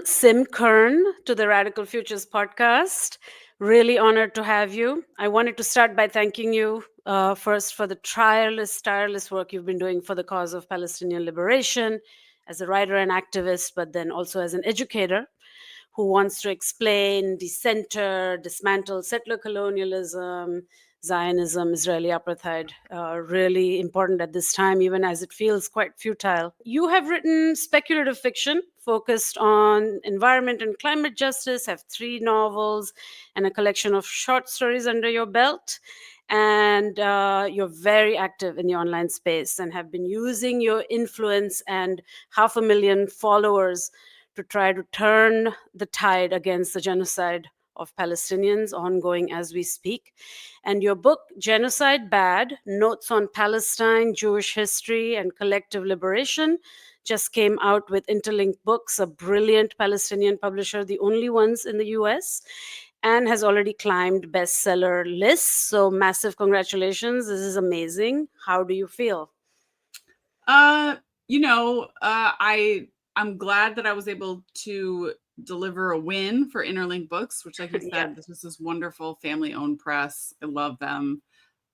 Sim Kern to the Radical Futures podcast. Really honored to have you. I wanted to start by thanking you first for the tireless work you've been doing for the cause of Palestinian liberation as a writer and activist, but then also as an educator who wants to explain, decenter, dismantle settler colonialism, Zionism, Israeli apartheid. Really important at this time, even as it feels quite futile. You have written speculative fiction focused on environment and climate justice, have 3 novels and a collection of short stories under your belt. And you're very active in the online space and have been using your influence and 500,000 followers to try to turn the tide against the genocide of Palestinians ongoing as we speak. And your book, Genocide Bad, Notes on Palestine, Jewish History, and Collective Liberation, just came out with Interlink Books, a brilliant Palestinian publisher, the only ones in the US, and has already climbed bestseller lists. So massive congratulations. This is amazing. How do you feel? I'm glad that I was able to deliver a win for Interlink Books, which, like you said, Yeah. this was this wonderful family-owned press. I love them.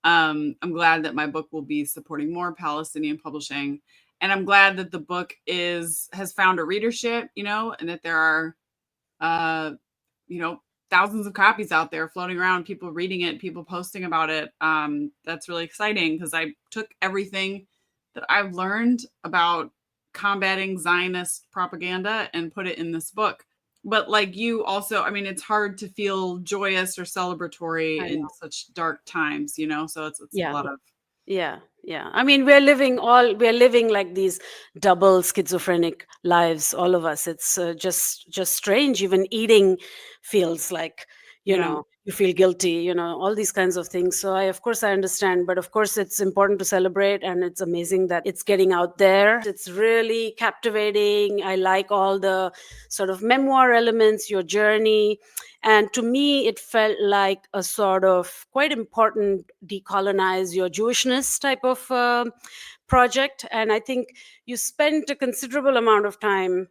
I'm glad that my book will be supporting more Palestinian publishing, and I'm glad that the book has found a readership, and that there are, uh, thousands of copies out there floating around, people reading it, people posting about it. That's really exciting because I took everything that I've learned about combating Zionist propaganda and put it in this book. But like you also, I mean, it's hard to feel joyous or celebratory I in know. such dark times, so it's a Yeah. lot of. Yeah. I mean, we're living like these double schizophrenic lives, all of us. It's just strange. Even eating feels like, Yeah. you feel guilty, all these kinds of things. So of course I understand, but of course it's important to celebrate, and it's amazing that it's getting out there. It's really captivating. I like all the sort of memoir elements, your journey. And to me, it felt like a sort of quite important decolonize your Jewishness type of project. And I think you spent a considerable amount of time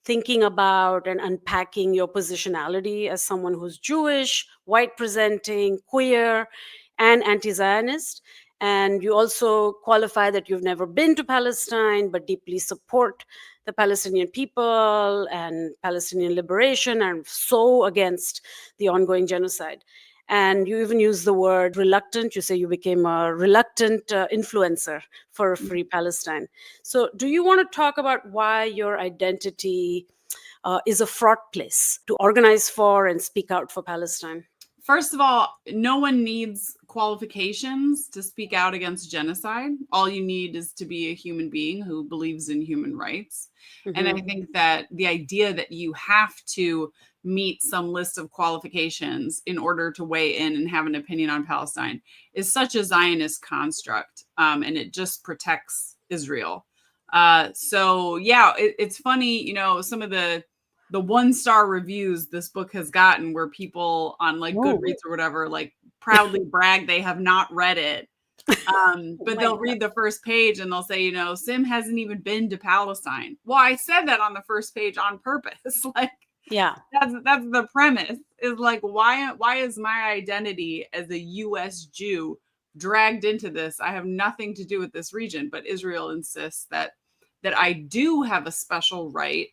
thinking about and unpacking your positionality as someone who's Jewish, white presenting, queer, and anti Zionist. And you also qualify that you've never been to Palestine, but deeply support the Palestinian people and Palestinian liberation, and so against the ongoing genocide. And you even use the word reluctant. You say you became a reluctant influencer for a free Palestine. So, do you want to talk about why your identity is a fraught place to organize for and speak out for Palestine? First of all, no one needs qualifications to speak out against genocide. All you need is to be a human being who believes in human rights. And I Hmm. think that the idea that you have to meet some list of qualifications in order to weigh in and have an opinion on Palestine is such a Zionist construct, and it just protects Israel. So yeah, it's funny, some of the 1-star reviews this book has gotten, where people on like Oh, Goodreads or whatever like proudly brag they have not read it. oh But my they'll God. read the first page and they'll say, Sim hasn't even been to Palestine. Well, I said that on the first page on purpose. Like, Yeah. that's the premise, is like, why is my identity as a US Jew dragged into this? I have nothing to do with this region, but Israel insists that I do have a special right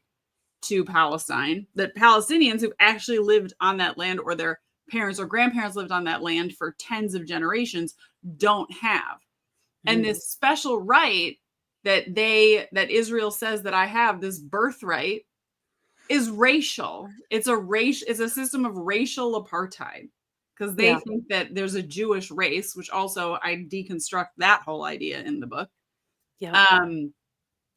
to Palestine, that Palestinians who've actually lived on that land, or their parents or grandparents lived on that land for tens of generations, don't have. And Mhm. this special right that Israel says that I have, this birthright, is racial. It's a system of racial apartheid, because they Yeah. think that there's a Jewish race, which also I deconstruct that whole idea in the book. Yeah. Um,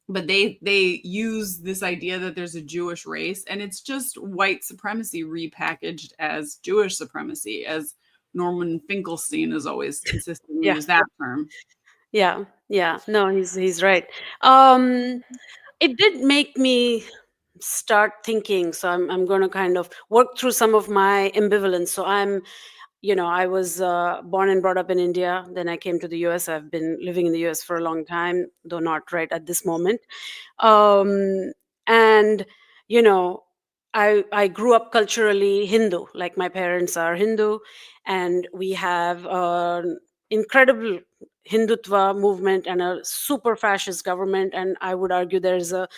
but they use this idea that there's a Jewish race, and it's just white supremacy repackaged as Jewish supremacy, as Norman Finkelstein is always insisting we Yeah. use that term. Yeah. Yeah. No, he's right. Um, it did make me start thinking. So I'm going to kind of work through some of my ambivalence. So I was born and brought up in India. Then I came to the US. I've been living in the US for a long time, though not right at this moment. And, you know, I grew up culturally Hindu, like my parents are Hindu, and we have an incredible Hindutva movement and a super fascist government. And I would argue there's a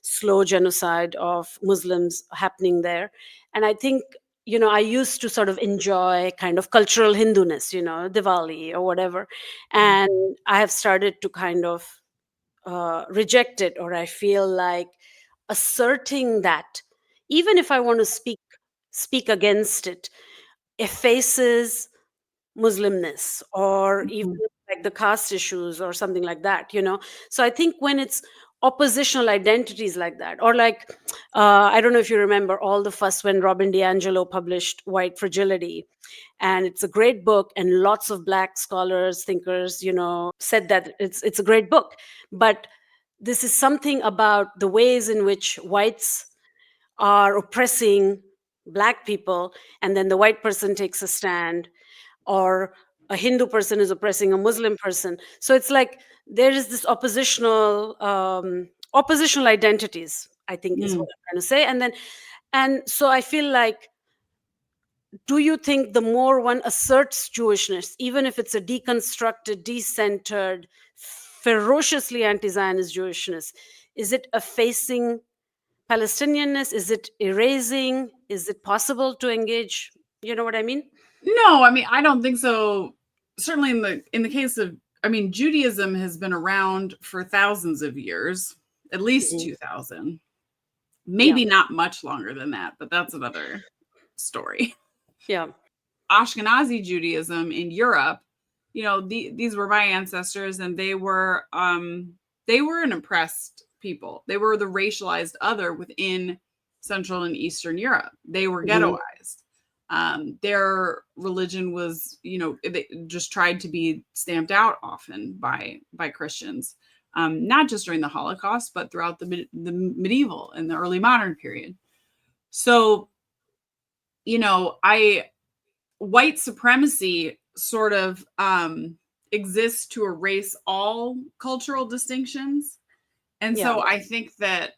slow genocide of Muslims happening there. And I think, I used to sort of enjoy kind of cultural Hinduness, Diwali or whatever. And I have started to kind of reject it, or I feel like asserting that, even if I want to speak against it, effaces Muslimness, or even Mhm. like the caste issues or something like that. So I think when it's oppositional identities like that, or like, I don't know if you remember all the fuss when Robin DiAngelo published White Fragility, and it's a great book, and lots of Black scholars, thinkers, said that it's a great book. But this is something about the ways in which whites are oppressing Black people, and then the white person takes a stand, or a Hindu person is oppressing a Muslim person. So it's like there is this oppositional identities, I think, is what Mm. I'm trying to say. And so I feel like, do you think the more one asserts Jewishness, even if it's a deconstructed, decentered, ferociously anti-Zionist Jewishness, is it effacing Palestinianness? Is it erasing? Is it possible to engage? You know what I mean? No, I mean, I don't think so. Certainly in the case of, I mean, Judaism has been around for thousands of years, at least Mhm. 2000. Yeah, Maybe not much longer than that, but that's another story. yeah. Ashkenazi Judaism in Europe, these were my ancestors, and they were an oppressed people. They were the racialized other within Central and Eastern Europe. They were Mhm. ghettoized. Their religion was, they just tried to be stamped out often by Christians, not just during the Holocaust, but throughout the medieval and the early modern period. So, I white supremacy sort of exists to erase all cultural distinctions. And Yeah, so I think that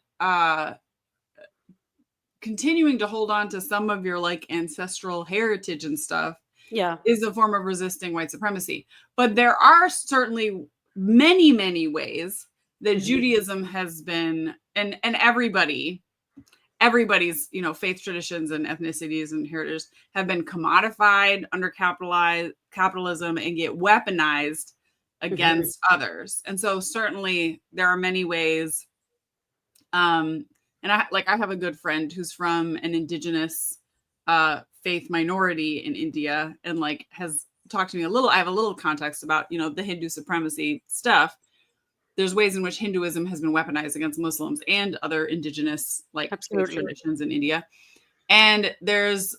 continuing to hold on to some of your like ancestral heritage and stuff yeah. is a form of resisting white supremacy. But there are certainly many, many ways that Mhm. Judaism has been, and everybody's faith traditions and ethnicities and heritages have been commodified under capitalism and get weaponized Mhm. against others. And so certainly there are many ways, um and I have a good friend who's from an indigenous faith minority in India, and like has talked to me a little. I have a little context about the Hindu supremacy stuff. There's ways in which Hinduism has been weaponized against Muslims and other indigenous like faith Absolutely. traditions in India. And there's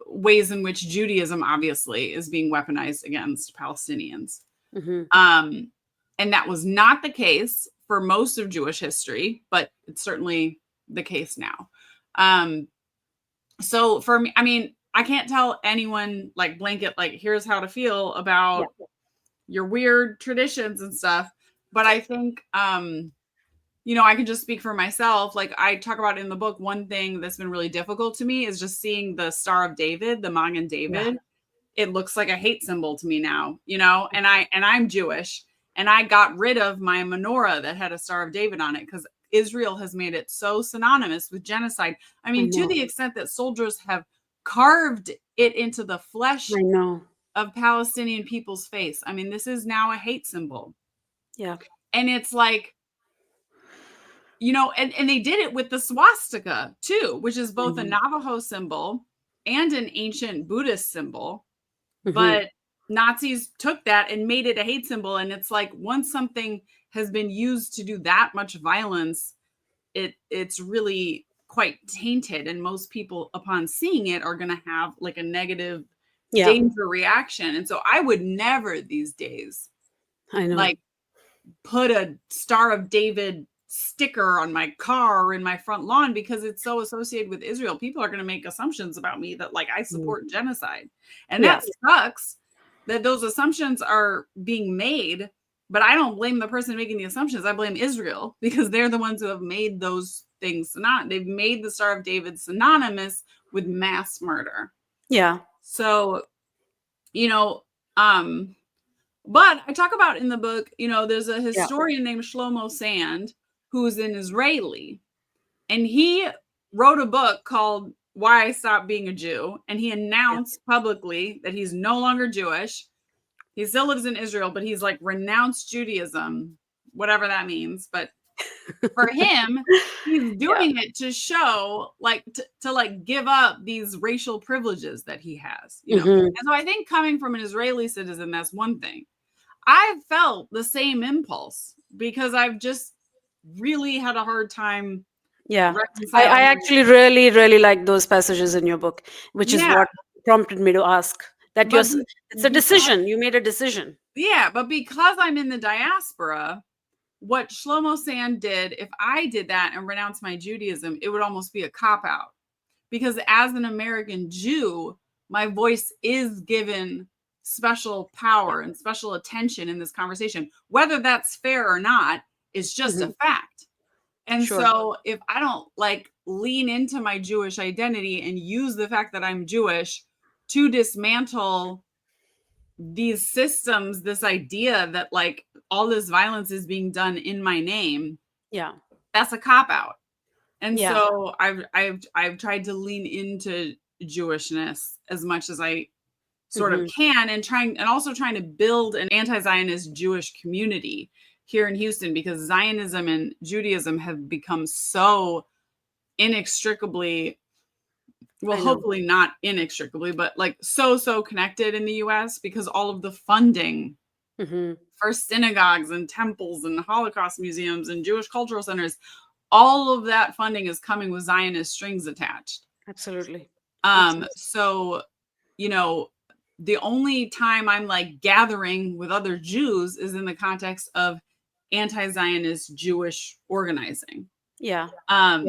ways in which Judaism obviously is being weaponized against Palestinians. Mhm. Um, and that was not the case for most of Jewish history, but it's certainly the case now. Um, so for me, I mean, I can't tell anyone like blanket, like, here's how to feel Yeah. about your weird traditions and stuff. But I think I can just speak for myself. Like I talk about in the book, one thing that's been really difficult to me is just seeing the Star of David, the Magen Yeah. David. It looks like a hate symbol to me now, and I'm Jewish, and I got rid of my menorah that had a Star of David on it because Israel has made it so synonymous with genocide. I I mean, to know. the extent that soldiers have carved it into the flesh I know. of Palestinian people's face. I mean, this is now a hate symbol. Yeah. And it's like, and they did it with the swastika too, which is both a Mhm. Navajo symbol and an ancient Buddhist symbol. Mhm. But Nazis took that and made it a hate symbol. And it's like once something has been used to do that much violence, it's really quite tainted. And most people, upon seeing it, are going to have like a negative Yeah. danger reaction. And so I would never these days I know. like put a Star of David sticker on my car or in my front lawn because it's so associated with Israel. People are going to make assumptions about me that like I Mm. support genocide. And Yeah. that sucks that those assumptions are being made, but I don't blame the person making the assumptions. I blame Israel because they're the ones who have made those things they've made the Star of David synonymous with mass murder. Yeah. So, you know, but I talk about in the book, there's a Yeah. historian named Shlomo Sand who's an Israeli, and he wrote a book called Why I Stopped Being a Jew, and he announced publicly that he's no longer Jewish. He still lives in Israel, but he's like renounced Judaism, whatever that means. But for him, he's Yeah. doing it to show, like, to like give up these racial privileges that he has, Hmm. And so I think coming from an Israeli citizen, that's one thing. I've felt the same impulse because I've just really had a hard time Yeah. I reconciling. actually really, really like those passages in your book, which is Yeah, what prompted me to ask that but it's a because decision. You made a decision. but because I'm in the diaspora, what Shlomo Sand did, if I did that and renounced my Judaism, it would almost be a cop out. Because as an American Jew, my voice is given special power and special attention in this conversation. Whether that's fair or not is just a Hmm. fact. And Sure. so if I don't like lean into my Jewish identity and use the fact that I'm Jewish to dismantle these systems, this idea that like all this violence is being done in my name, Yeah. that's a cop out. And Yeah. so I've tried to lean into Jewishness as much as I sort of Hmm. can, and also trying to build an anti-Zionist Jewish community here in Houston, because Zionism and Judaism have become so inextricably, well, I know. hopefully not inextricably, but like so connected in the US, because all of the funding Hmm. for synagogues and temples and Holocaust museums and Jewish cultural centers, all of that funding is coming with Zionist strings attached. Absolutely. Absolutely. So, you know, the only time I'm like gathering with other Jews is in the context of anti-Zionist Jewish organizing. Yeah. Yeah. Um,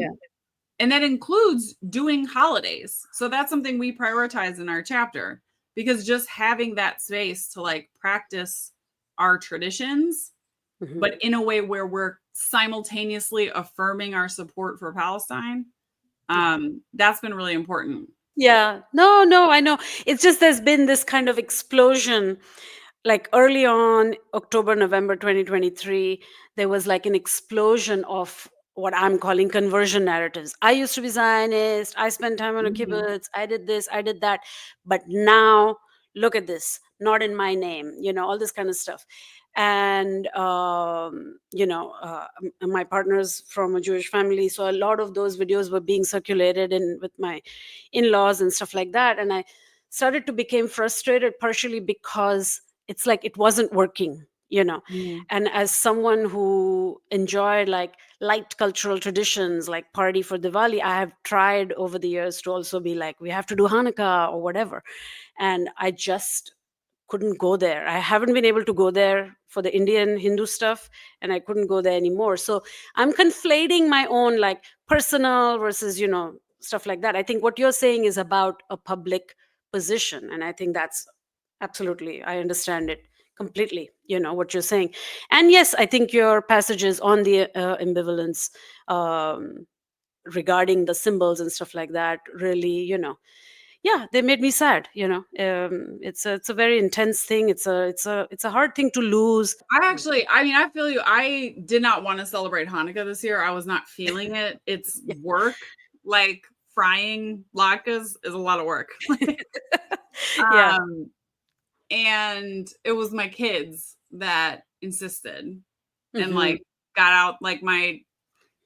and that includes doing holidays. So that's something we prioritize in our chapter, because just having that space to like practice our traditions, Hmm. but in a way where we're simultaneously affirming our support for Palestine, Yeah. that's been really important. Yeah. No, no, I know. It's just there's been this kind of explosion. Like early on, October, November 2023, there was like an explosion of what I'm calling conversion narratives. I used to be Zionist. I spent time on a Mhm. kibbutz. I did this. I did that. But now, look at this. Not in my name. All this kind of stuff. And my partner's from a Jewish family, so a lot of those videos were being circulated in with my in-laws and stuff like that. And I started to become frustrated, partially because it's like it wasn't working. Mhm. And as someone who enjoyed like light cultural traditions like party for Diwali, I have tried over the years to also be like, we have to do Hanukkah or whatever. And I just couldn't go there. I haven't been able to go there for the Indian Hindu stuff, and I couldn't go there anymore. So I'm conflating my own like personal versus, stuff like that. I think what you're saying is about a public position. And I think that's absolutely, I understand it completely, what you're saying. And yes, I think your passages on the ambivalence, um, regarding the symbols and stuff like that, really, yeah, they made me sad. It's a very intense thing. It's a hard thing to lose. I feel you. I did not want to celebrate Hanukkah this year. I was not feeling it. It's Yeah. work. Like frying latkes is a lot of work. Yeah. um, and it was my kids that insisted, and Hmm. like got out, like my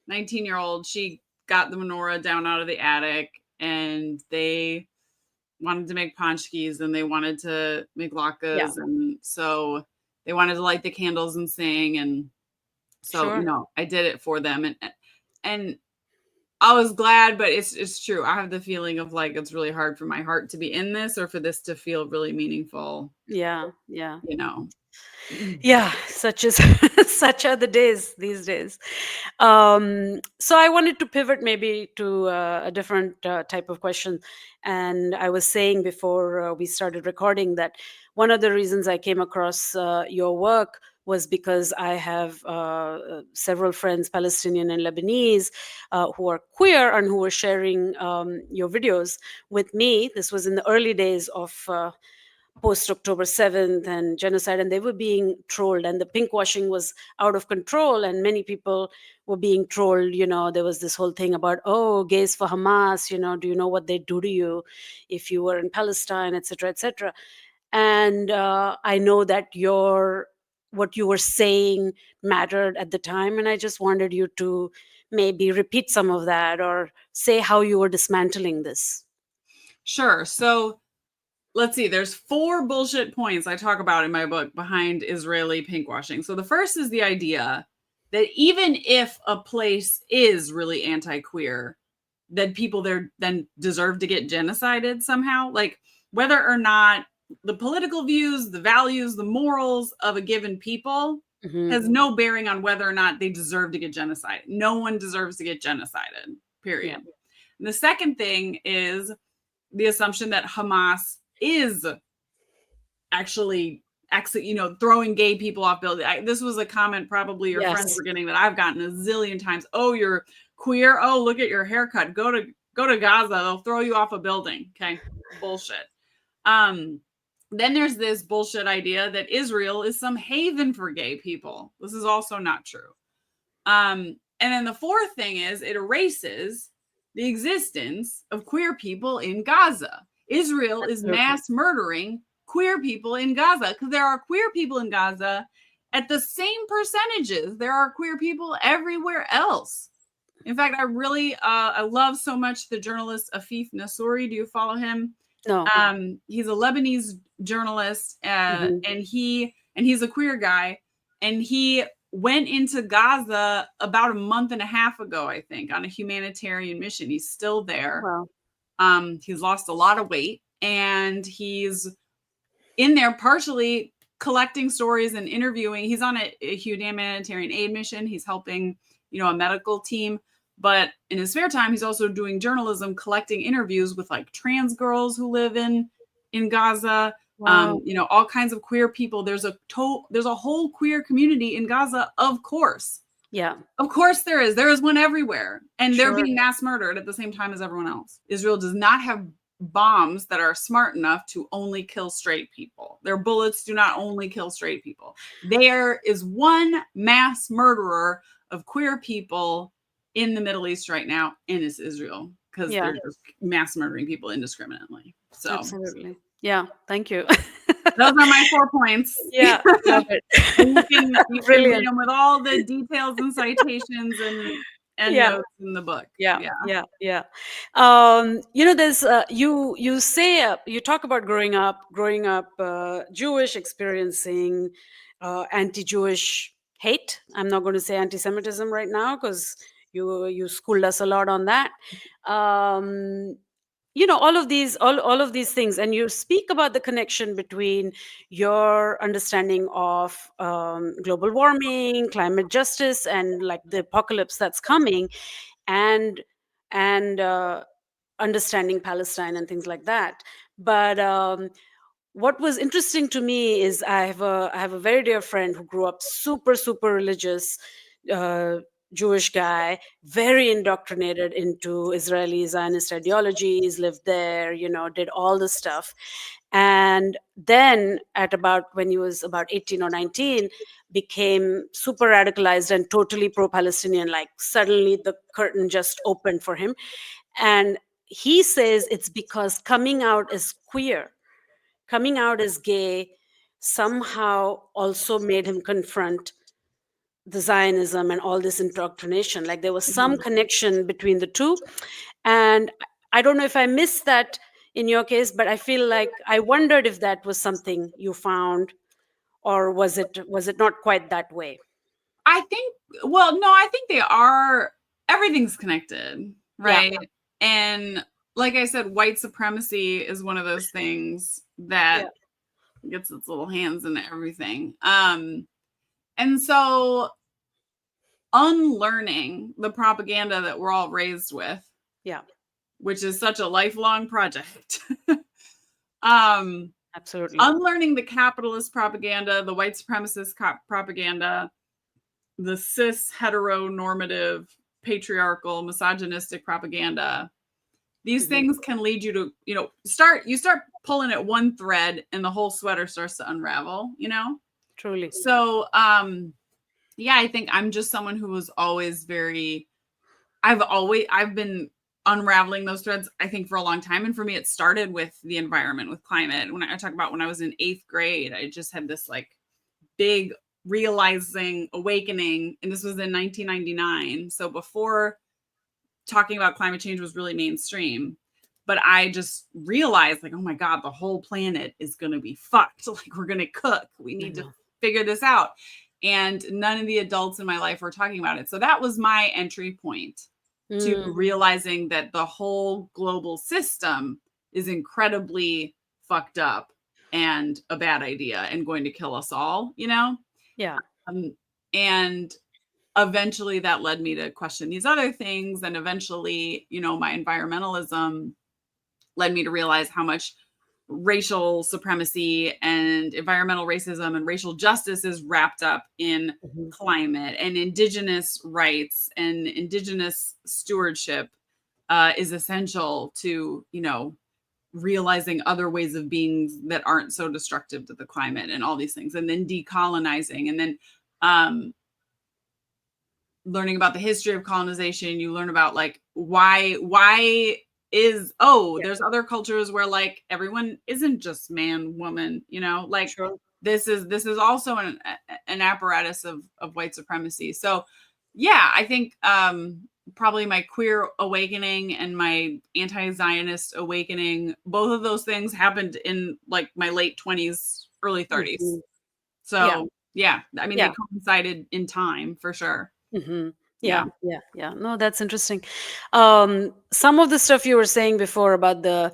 19-year-old, she got the menorah down out of the attic, and they wanted to make paczkis, and they wanted to make Yeah. latkes, and so they wanted to light the candles and sing, and so Sure. I did it for them, and I was glad. But it's true, I have the feeling of like it's really hard for my heart to be in this, or for this to feel really meaningful, Yeah. Yeah. you know. Yeah, such is such are the days these days. So I wanted to pivot maybe to a different type of question. And I was saying before we started recording that one of the reasons I came across your work was because I have several friends, Palestinian and Lebanese, who are queer and who were sharing your videos with me. This was in the early days of post October 7th and genocide, and they were being trolled, and the pinkwashing was out of control, and many people were being trolled. There was this whole thing about, oh, gays for Hamas, do you know what they do to you if you were in Palestine, etc., etc. And I know that what you were saying mattered at the time, and I just wanted you to maybe repeat some of that or say how you were dismantling this. Sure. So let's see, there's 4 bullshit points I talk about in my book behind Israeli pinkwashing. So the first is the idea that even if a place is really anti-queer, that people there then deserve to get genocided somehow. Like, whether or not the political views, the values, the morals of a given people has no bearing on whether or not they deserve to get genocided. No one deserves to get genocided, period. Yeah. And the second thing is the assumption that Hamas is actually throwing gay people off buildings. This was a comment probably your friends Yes. were getting that I've gotten a zillion times. Oh, you're queer. Oh, look at your haircut. Go to Gaza. They'll throw you off a building. Okay. Bullshit. Then there's this bullshit idea that Israel is some haven for gay people. This is also not true. And then the fourth thing is it erases the existence of queer people in Gaza. Israel is mass murdering queer people in Gaza because there are queer people in Gaza at the same percentages there are queer people everywhere else. In fact, I love so much the journalist Afif Nassouri. Do you follow him? No. He's a Lebanese journalist, and he's a queer guy, and he went into Gaza about a month and a half ago, I think, on a humanitarian mission. He's still there. Wow. He's lost a lot of weight, and he's in there partially collecting stories and interviewing. He's on a humanitarian aid mission. He's helping, a medical team. But in his spare time, he's also doing journalism, collecting interviews with like trans girls who live in Gaza. Wow. All kinds of queer people. There's a whole queer community in Gaza, of course. Yeah. Of course there is. There is one everywhere. And Sure. they're being mass murdered at the same time as everyone else. Israel does not have bombs that are smart enough to only kill straight people. Their bullets do not only kill straight people. There is one mass murderer of queer people in the Middle East right now, and it's Israel, because they're just mass murdering people indiscriminately. So absolutely. Yeah. Thank you. Those are my 4 points. Yeah. Love it. And you can read them with all the details and citations and notes in the book. Yeah. There's you say you talk about growing up Jewish, experiencing anti-Jewish hate. I'm not going to say anti-Semitism right now because you schooled us a lot on that. All of these things, and you speak about the connection between your understanding of global warming, climate justice, and like the apocalypse that's coming, and understanding Palestine and things like that. But what was interesting to me is I have a very dear friend who grew up super religious, Jewish guy, very indoctrinated into Israeli Zionist ideologies, lived there, did all the stuff. And then when he was about 18 or 19, became super radicalized and totally pro-Palestinian. Like suddenly the curtain just opened for him. And he says it's because coming out as queer, coming out as gay, somehow also made him confront the Zionism and all this indoctrination. Like there was some connection between the two. And I don't know if I missed that in your case, but I feel like I wondered if that was something you found, or was it not quite that way? I think they are. Everything's connected, right? Yeah. And like I said, white supremacy is one of those things that gets its little hands into everything. And so unlearning the propaganda that we're all raised with, which is such a lifelong project, Absolutely. unlearning the capitalist propaganda, the white supremacist propaganda, the cis heteronormative patriarchal misogynistic propaganda. These Mhm. things can lead you to, you start pulling at one thread and the whole sweater starts to unravel, Truly. So yeah, I think I'm just someone who was always very, I've been unraveling those threads, I think, for a long time. And for me, it started with the environment, with climate. When I talk about when I was in 8th grade, I just had this like big realizing awakening. And this was in 1999. So before talking about climate change was really mainstream. But I just realized, like, oh my God, the whole planet is going to be fucked. Like, we're going to cook. We I need to know. figure this out. And none of the adults in my life were talking about it. So that was my entry point to Mm, realizing that the whole global system is incredibly fucked up and a bad idea and going to kill us all. yeah. Um, and eventually that led me to question these other things. And eventually, my environmentalism led me to realize how much racial supremacy and environmental racism and racial justice is wrapped up in Mhm. climate, and indigenous rights and indigenous stewardship is essential to, realizing other ways of being that aren't so destructive to the climate and all these things. And then decolonizing, and then um, learning about the history of colonization. You learn about like why is Yeah. there's other cultures where like everyone isn't just man woman, like Sure. this is also an apparatus of white supremacy. So yeah, I think probably my queer awakening and my anti-Zionist awakening, both of those things happened in like my late 20s, early 30s. Mhm. Yeah. So yeah, I mean, they Yeah. coincided in time for sure. Yeah, Yeah. yeah, yeah. No, that's interesting. Some of the stuff you were saying before about the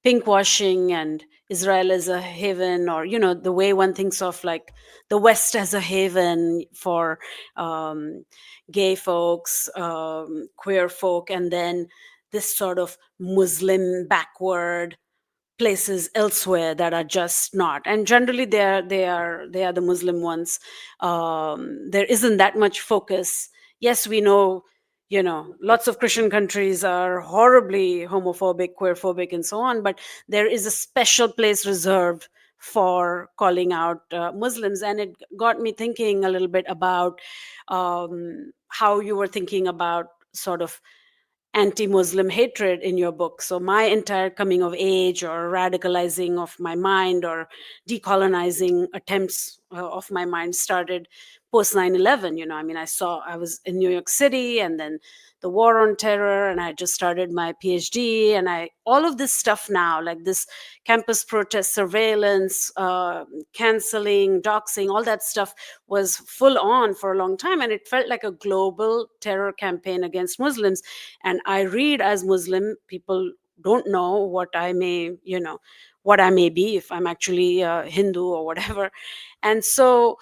pink washing and Israel as a haven, or the way one thinks of like the West as a haven for um, gay folks, queer folk, and then this sort of Muslim backward places elsewhere that are just not, and generally they are the Muslim ones. There isn't that much focus. Yes, we know, lots of Christian countries are horribly homophobic, queerphobic, and so on, but there is a special place reserved for calling out Muslims. And it got me thinking a little bit about how you were thinking about sort of anti-Muslim hatred in your book. So my entire coming of age or radicalizing of my mind or decolonizing attempts of my mind started post 9/11. I mean, I was in New York City, and then the war on terror, and I just started my PhD, and all of this stuff now, like this campus protest, surveillance, canceling, doxing, all that stuff was full on for a long time, and it felt like a global terror campaign against Muslims. And I read, as Muslim people don't know what I may be, if I'm actually Hindu or whatever. And so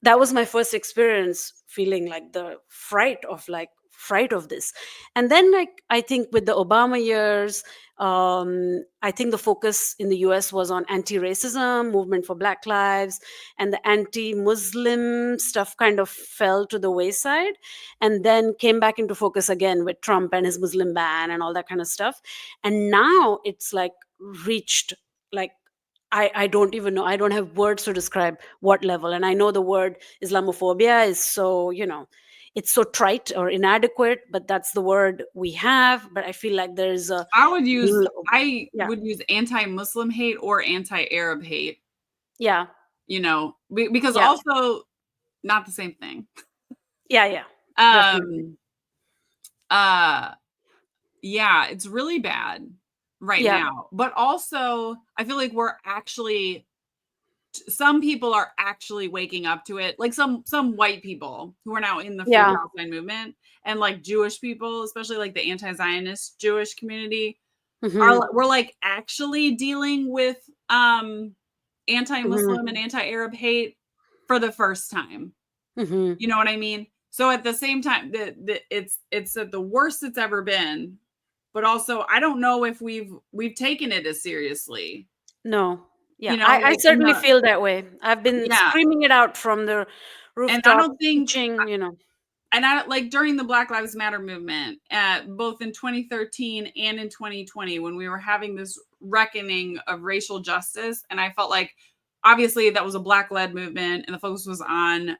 that was my first experience feeling like the fright of this. And then, like, I think with the Obama years, I think the focus in the US was on anti-racism movement for Black lives, and the anti-Muslim stuff kind of fell to the wayside, and then came back into focus again with Trump and his Muslim ban and all that kind of stuff. And now it's like reached, like, I don't even know. I don't have words to describe what level. And I know the word Islamophobia is so, it's so trite or inadequate, but that's the word we have. But I feel like there's a, I would use I yeah, would use anti-Muslim hate or anti-Arab hate, yeah, because yeah, also not the same thing. yeah, yeah, definitely. Um uh yeah, it's really bad right Yeah, now. But also I feel like we're actually some people are actually waking up to it, like some white people who are now in the Free yeah, Palestine movement, and like Jewish people, especially like the anti-Zionist Jewish community, hmm, we're like actually dealing with hmm, anti-Muslim and anti-Arab hate for the first time. hmm. You know what I mean? So at the same time, it's at the worst it's ever been, but also I don't know if we've taken it as seriously. No, Yeah, I like in certainly the feel that way. I've been yeah, screaming it out from the and I rooftop, don't think teaching, you know. and I like during the Black Lives Matter movement, both in 2013 and in 2020, when we were having this reckoning of racial justice, and I felt like obviously that was a Black-led movement, and the focus was on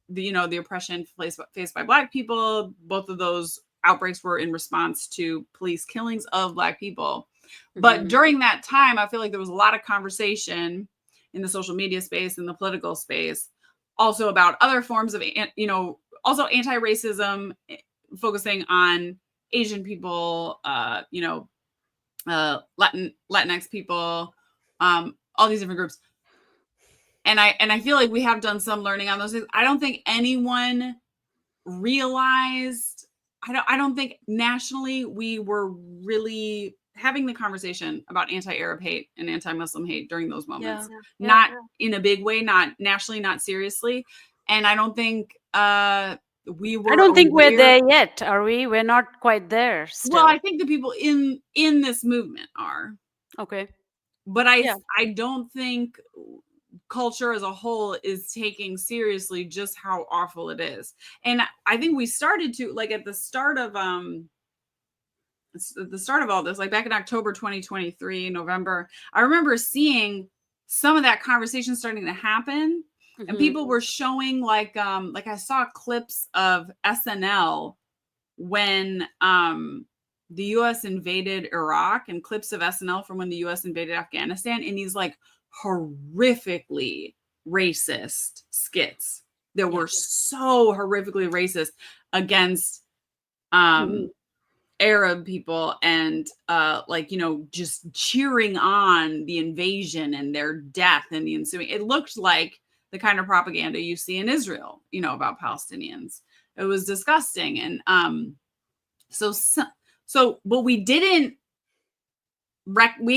the oppression faced by Black people. Both of those outbreaks were in response to police killings of Black people. But Mhm. during that time, I feel like there was a lot of conversation in the social media space, in the political space, also about other forms of, also anti-racism, focusing on Asian people, Latinx people, all these different groups. And I feel like we have done some learning on those things. I don't think anyone realized. I don't think nationally we were really having the conversation about anti-Arab hate and anti-Muslim hate during those Yeah, moments. yeah. Not in a big way, not nationally, not seriously. And I don't think we I were don't think we're aware. there yet, are we? We're not quite there Well, I still. think the people in this movement are, Okay. but I Yeah. I don't think culture as a whole is taking seriously just how awful it is. And I think we started to, like, at the start of all this, like back in October 2023, November, I remember seeing some of that conversation starting to happen, and Mhm. people were showing like I saw clips of SNL when the US invaded Iraq, and clips of SNL from when the US invaded Afghanistan, and these like horrifically racist skits that Yeah. were so horrifically racist against Mhm. um Arab people, and just cheering on the invasion and their death and the ensuing. It looked like the kind of propaganda you see in Israel, about Palestinians. It was disgusting. And so but we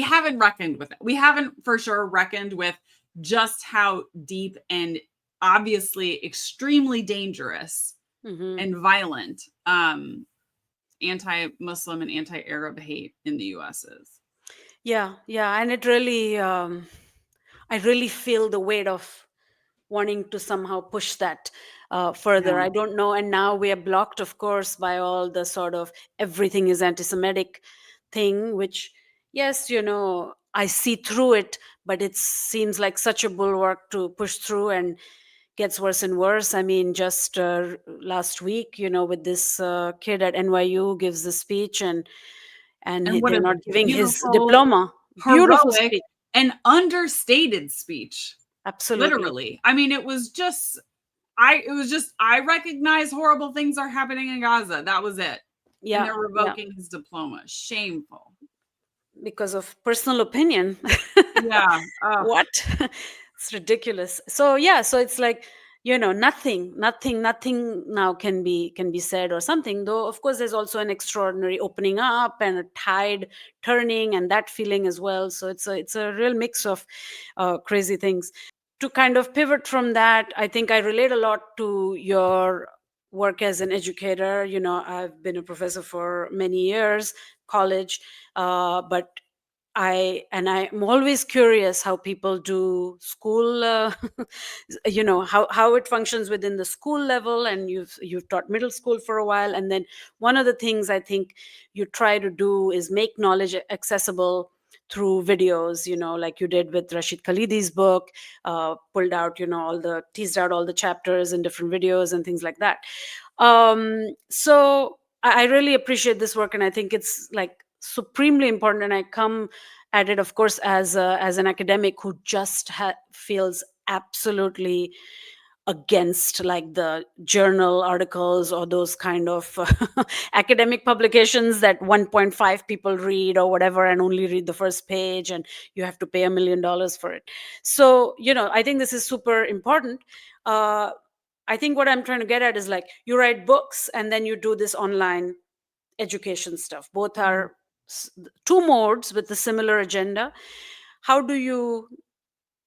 haven't reckoned with it. We haven't for sure reckoned with just how deep and obviously extremely dangerous Mhm. and violent anti-Muslim and anti-Arab hate in the US is. Yeah, yeah, and it really I really feel the weight of wanting to somehow push that further. Yeah. I don't know. And now we are blocked, of course, by all the sort of everything is anti Semitic thing, which, yes, I see through it, but it seems like such a bulwark to push through and gets worse and worse. I mean, just last week, with this kid at NYU gives the speech and And what they're a not giving his beautiful, diploma. Beautiful heroic, speech. and understated speech. Absolutely. Literally. I mean, I recognize horrible things are happening in Gaza. That was it. And Yeah, they're yeah. revoking his diploma. Shameful. Because of personal opinion. Yeah. Oh, What? It's ridiculous. So yeah, so it's like, nothing now can be said or something. Though of course there's also an extraordinary opening up and a tide turning and that feeling as well. So it's a real mix of crazy things. To kind of pivot from that, I think I relate a lot to your work as an educator. I've been a professor for many years, college, but I'm always curious how people do school, how it functions within the school level. And you've taught middle school for a while, and then one of the things I think you try to do is make knowledge accessible through videos, like you did with Rashid Khalidi's book. Pulled out, teased out all the chapters in different videos and things like that. So I really appreciate this work, and I think it's like supremely important. And I come at it, of course, as an academic who just feels absolutely against like the journal articles or those kind of academic publications that 1.5 people read or whatever, and only read the first page, and you have to pay $1 million for it. So I think this is super important. uh, I think what I'm trying to get at is like you write books and then you do this online education stuff. Both mm, are two modes with a similar agenda. How do you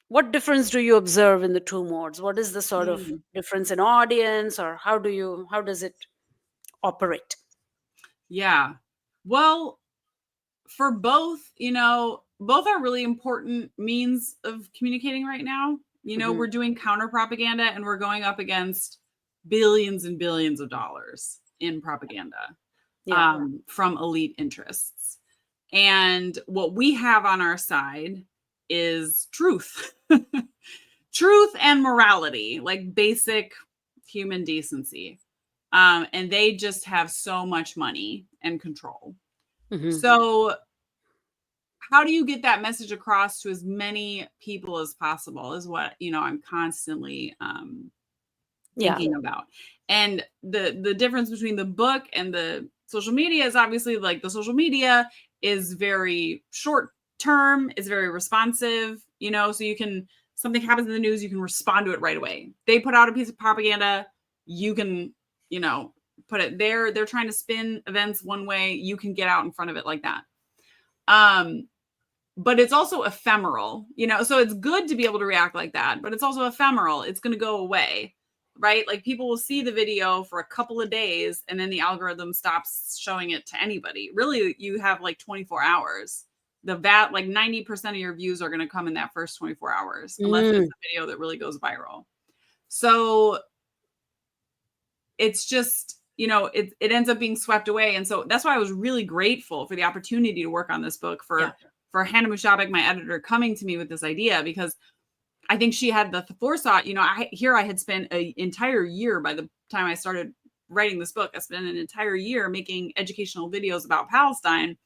what difference do you observe in the two modes? What is the sort of mm. difference in audience, or how does it operate? Yeah. Well, for both, both are really important means of communicating right now. You know, we're doing counter propaganda and we're going up against billions and billions of dollars in propaganda from elite interests. And what we have on our side is truth, truth and morality, like basic human decency. And they just have so much money and control. So how do you get that message across to as many people as possible is what, you know, I'm constantly thinking about. And the difference between the book and the social media is obviously like the social media is very short term, it's very responsive, you know, so you can, something happens in the news, you can respond to it right away. They put out a piece of propaganda, you can, you know, put it there. They're trying to spin events one way, you can get out in front of it like that. But it's also ephemeral, you know, so it's good to be able to react like that, but it's also ephemeral. It's going to go away, right? Like people will see the video for a couple of days and then the algorithm stops showing it to anybody. Really, you have like 24 hours. Like 90% of your views are going to come in that first 24 hours, unless it's a video that really goes viral. So it's just, you know, it ends up being swept away. And so that's why I was really grateful for the opportunity to work on this book, for Hannah Mushabek, my editor, coming to me with this idea, because I think she had the foresight. You know, I had spent an entire year by the time I started writing this book. I spent an entire year making educational videos about Palestine.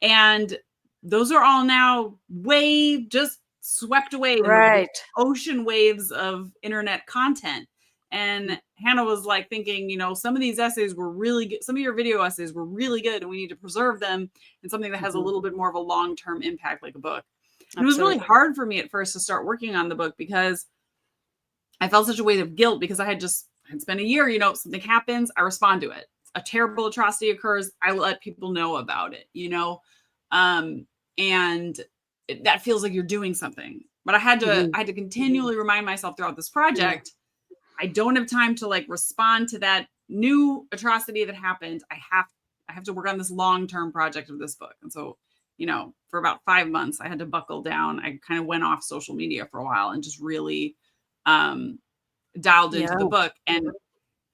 And those are all now way just swept away in the ocean waves of internet content. And Hannah was like thinking, you know, some of these essays were really good. Some of your video essays were really good and we need to preserve them in something that has a little bit more of a long-term impact, like a book. And it was really hard for me at first to start working on the book because I felt such a weight of guilt because I had spent a year, you know, something happens, I respond to it. A terrible atrocity occurs, I let people know about it, you know? And that feels like you're doing something. But I had to continually remind myself throughout this project, I don't have time to like respond to that new atrocity that happened. I have to work on this long-term project of this book. And so, you know, for about 5 months, I had to buckle down. I kind of went off social media for a while and just really dialed into the book. And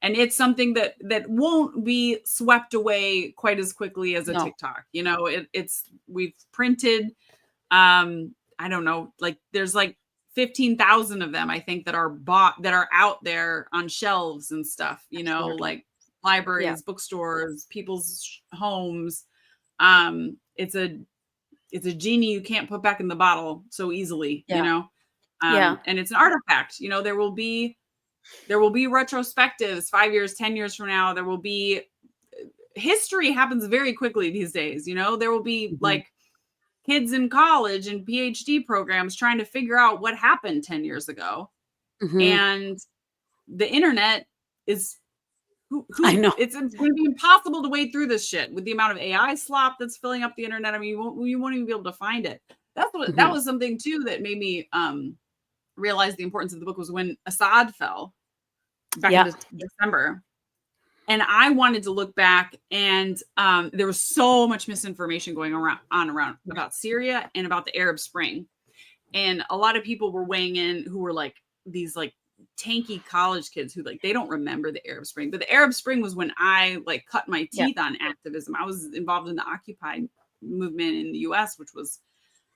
it's something that won't be swept away quite as quickly as a TikTok. You know, we've printed, I don't know, like there's like 15,000 of them, I think, that are out there on shelves and stuff, you know, like libraries, bookstores, people's homes. It's a genie you can't put back in the bottle so easily, you know? And it's an artifact, you know, there will be retrospectives 5 years, 10 years from now. There will be, history happens very quickly these days, you know, there will be like kids in college and PhD programs trying to figure out what happened 10 years ago. And the internet is, I know it's going to be impossible to wade through this shit with the amount of AI slop that's filling up the internet. I mean, you won't even be able to find it. That was something too that made me realize the importance of the book was when Assad fell back in December. And I wanted to look back, and there was so much misinformation going around about Syria and about the Arab Spring. And a lot of people were weighing in who were like these like tanky college kids who like, they don't remember the Arab Spring. But the Arab Spring was when I like cut my teeth on activism. I was involved in the Occupy movement in the US, which was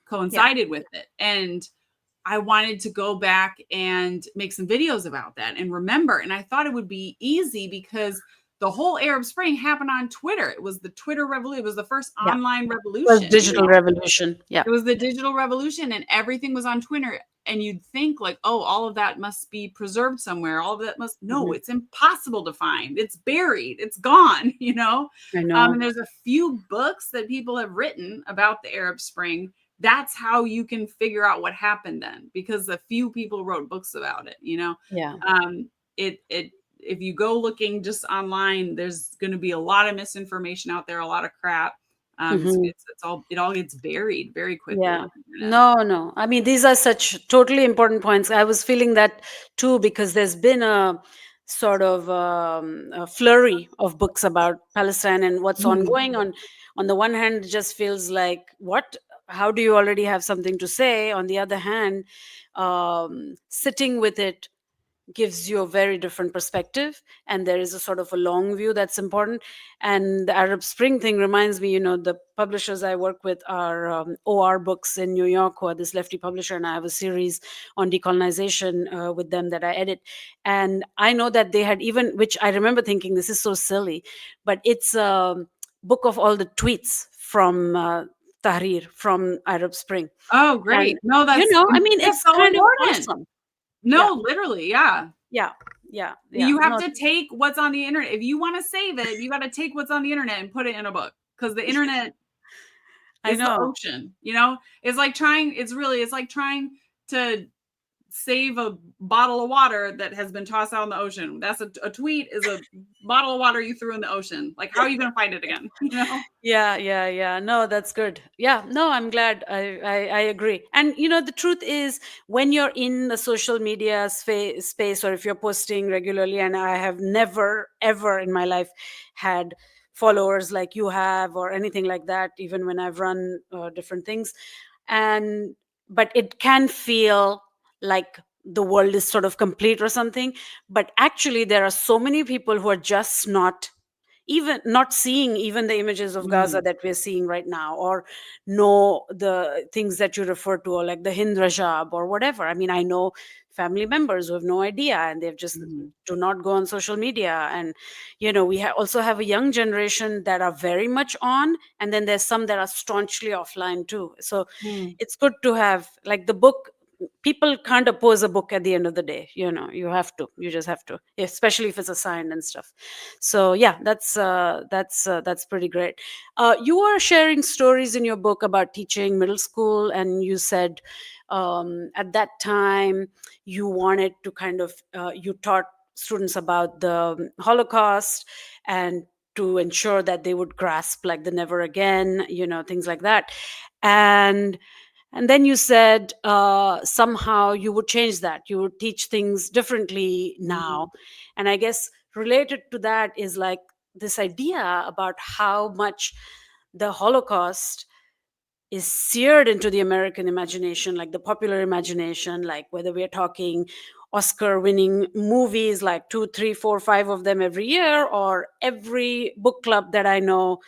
coincided with it. And I wanted to go back and make some videos about that and remember. And I thought it would be easy because the whole Arab Spring happened on Twitter. It was the Twitter revolution. It was the first online revolution. It was digital revolution. Yeah. It was the digital revolution and everything was on Twitter. And you'd think like, oh, all of that must be preserved somewhere. All of that no, it's impossible to find. It's buried. It's gone, you know? I know. And there's a few books that people have written about the Arab Spring. That's how you can figure out what happened then, because a few people wrote books about it, you know? Yeah. If you go looking just online, there's going to be a lot of misinformation out there, a lot of crap. It all gets buried very quickly. Yeah. No. I mean, these are such totally important points. I was feeling that too, because there's been a sort of a flurry of books about Palestine and what's ongoing. On the one hand, it just feels like, what? how do you already have something to say? On the other hand, sitting with it gives you a very different perspective, and there is a sort of a long view that's important. And the Arab Spring thing reminds me, the publishers I work with are OR Books in New York, who are this lefty publisher, and I have a series on decolonization with them that I edit. And I know that they had, even, which I remember thinking, this is so silly, but it's a book of all the tweets from Tahrir, from Arab Spring. Oh, And great. No, that's I mean, that's it's so kind of important. awesome. No, Yeah, literally, yeah. yeah, yeah, yeah. You have No, to take what's on the internet. If you want to save it, you got to take what's on the internet and put it in a book, because the internet I is the know. ocean. It's like trying to save a bottle of water that has been tossed out in the ocean. That's a tweet is a bottle of water you threw in the ocean. Like, how are you going to find it again? Yeah, yeah, yeah. No, that's good. Yeah, no, I'm glad. I agree. And the truth is, when you're in the social media space, or if you're posting regularly, and I have never ever in my life had followers like you have, or anything like that, even when I've run different things, and but it can feel like the world is sort of complete or something. But actually, there are so many people who are just not, even not seeing even the images of Gaza Mm, that we're seeing right now, or know the things that you refer to, or like the Hind Rajab or whatever. I mean, I know family members who have no idea, and they've just mhm, do not go on social media. And we also have a young generation that are very much on, and then there's some that are staunchly offline too. So mm. it's good to have, like, the book. People can't oppose a book at the end of the day. You just have to, especially if it's assigned and stuff. So yeah, that's pretty great. You were sharing stories in your book about teaching middle school, and you said at that time you wanted to kind of you taught students about the Holocaust, and to ensure that they would grasp, like, the never again, things like that. And then you said somehow you would change that. You would teach things differently Mhm. now. And I guess related to that is, like, this idea about how much the Holocaust is seared into the American imagination, like the popular imagination, like whether we're talking Oscar winning movies, like two, three, four, five of them every year, or every book club that I know